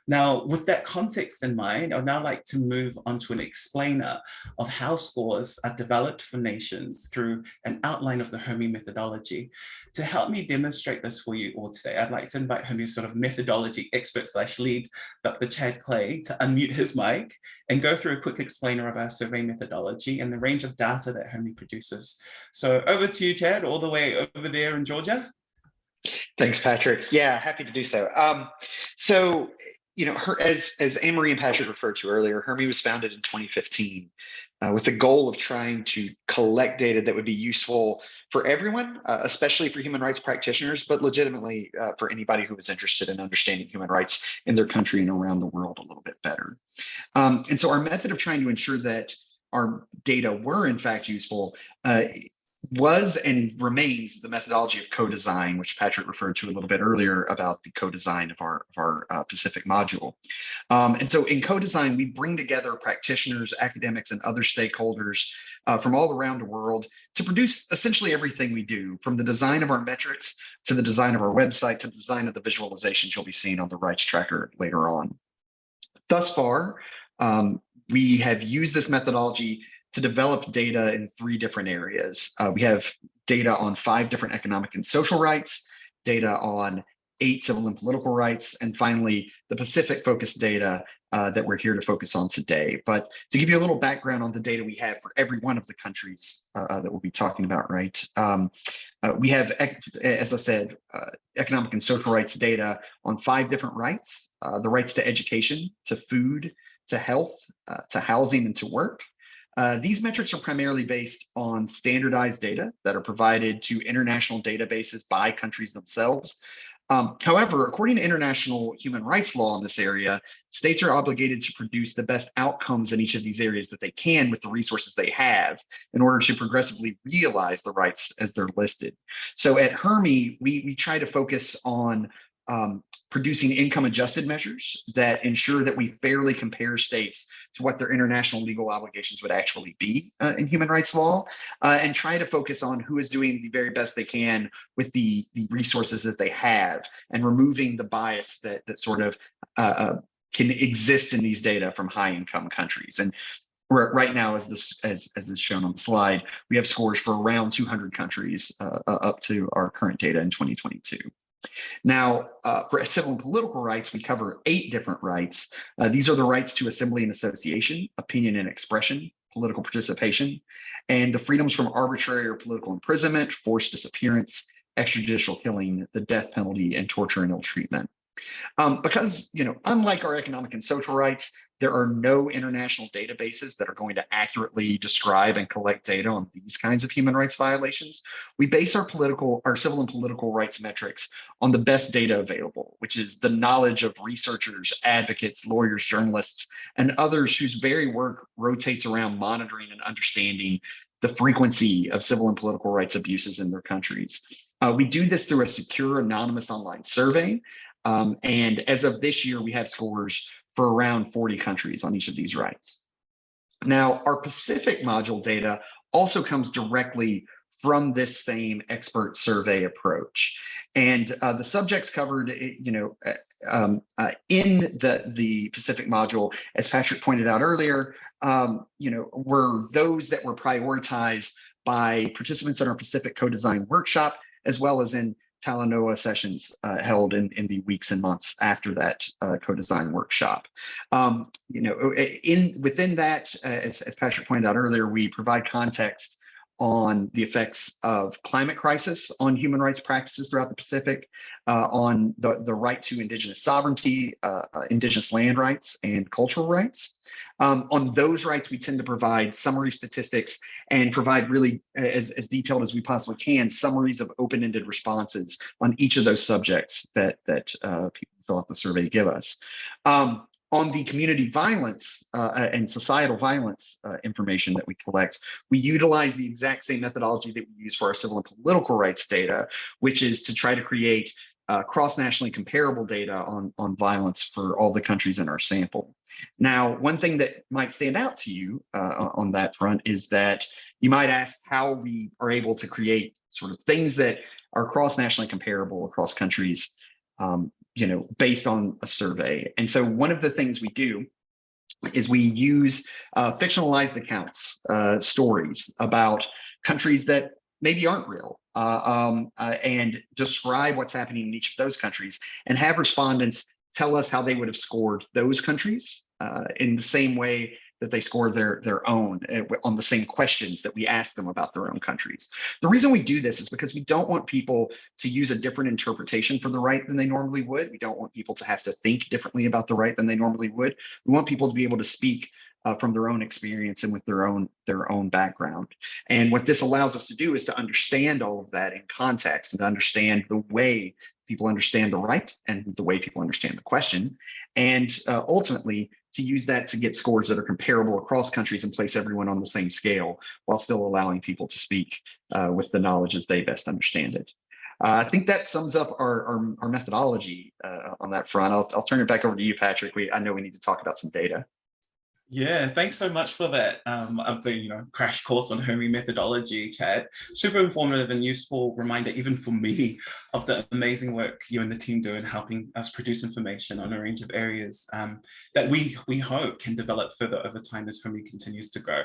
Now, with that context in mind, I'd now like to move on to an explainer of how scores are developed for nations through an outline of the HRMI methodology. To help me demonstrate this for you all today, I'd like to invite HRMI's sort of methodology expert slash lead, Dr. Chad Clay, to unmute his mic and go through a quick explainer of our survey methodology and the range of data that HRMI produces. So over to you, Chad, all the way over there in Georgia. Thanks, Patrick. Yeah, happy to do so. As Anne-Marie and Patrick referred to earlier, HRMI was founded in 2015 with the goal of trying to collect data that would be useful for everyone, especially for human rights practitioners, but legitimately for anybody who was interested in understanding human rights in their country and around the world a little bit better. And so our method of trying to ensure that our data were in fact useful was and remains the methodology of co-design, which Patrick referred to a little bit earlier about the co-design of our Pacific module. And so in co-design, we bring together practitioners, academics, and other stakeholders from all around the world to produce essentially everything we do, from the design of our metrics to the design of our website to the design of the visualizations you'll be seeing on the rights tracker later on. Thus far, we have used this methodology to develop data in 3 different areas. We have data on 5 different economic and social rights, data on 8 civil and political rights, and finally, the Pacific-focused data that we're here to focus on today. But to give you a little background on the data we have for every one of the countries that we'll be talking about, right? We have, as I said, economic and social rights data on 5 different rights, the rights to education, to food, to health, to housing, and to work. These metrics are primarily based on standardized data that are provided to international databases by countries themselves. However, according to international human rights law in this area, states are obligated to produce the best outcomes in each of these areas that they can with the resources they have in order to progressively realize the rights as they're listed. So at HRMI, we try to focus on producing income adjusted measures that ensure that we fairly compare states to what their international legal obligations would actually be in human rights law, and try to focus on who is doing the very best they can with the resources that they have and removing the bias that sort of can exist in these data from high income countries. And right now, as is shown on the slide, we have scores for around 200 countries up to our current data in 2022. Now, for civil and political rights, we cover 8 different rights. These are the rights to assembly and association, opinion and expression, political participation, and the freedoms from arbitrary or political imprisonment, forced disappearance, extrajudicial killing, the death penalty, and torture and ill treatment. Because, unlike our economic and social rights, there are no international databases that are going to accurately describe and collect data on these kinds of human rights violations. We base our civil and political rights metrics on the best data available, which is the knowledge of researchers, advocates, lawyers, journalists, and others whose very work rotates around monitoring and understanding the frequency of civil and political rights abuses in their countries. We do this through a secure, anonymous online survey. And as of this year, we have scores for around 40 countries on each of these rights. Now, our Pacific module data also comes directly from this same expert survey approach. And the subjects covered, in the Pacific module, as Patrick pointed out earlier, were those that were prioritized by participants in our Pacific co-design workshop, as well as in Talanoa sessions held in the weeks and months after that co-design workshop. Within that, as Patrick pointed out earlier, we provide context on the effects of climate crisis on human rights practices throughout the Pacific, on the right to indigenous sovereignty, indigenous land rights, and cultural rights. On those rights, we tend to provide summary statistics and provide really, as detailed as we possibly can, summaries of open-ended responses on each of those subjects that people fill out the survey give us. On the community violence and societal violence information that we collect, we utilize the exact same methodology that we use for our civil and political rights data, which is to try to create cross-nationally comparable data on violence for all the countries in our sample. Now, one thing that might stand out to you on that front is that you might ask how we are able to create sort of things that are cross-nationally comparable across countries based on a survey. And so one of the things we do is we use fictionalized accounts, stories about countries that maybe aren't real, and describe what's happening in each of those countries, and have respondents tell us how they would have scored those countries in the same way that they score their own on the same questions that we ask them about their own countries. The reason we do this is because we don't want people to use a different interpretation for the right than they normally would. We don't want people to have to think differently about the right than they normally would. We want people to be able to speak from their own experience and with their own background. And what this allows us to do is to understand all of that in context, and to understand the way people understand the right and the way people understand the question, and ultimately to use that to get scores that are comparable across countries and place everyone on the same scale, while still allowing people to speak with the knowledge as they best understand it. I think that sums up our methodology on that front. I'll turn it back over to you, Patrick. I know we need to talk about some data. Yeah, thanks so much for that. I'd say, crash course on Hermy methodology, Chad. Super informative and useful reminder, even for me, of the amazing work you and the team do in helping us produce information on a range of areas that we hope can develop further over time as Hermy continues to grow.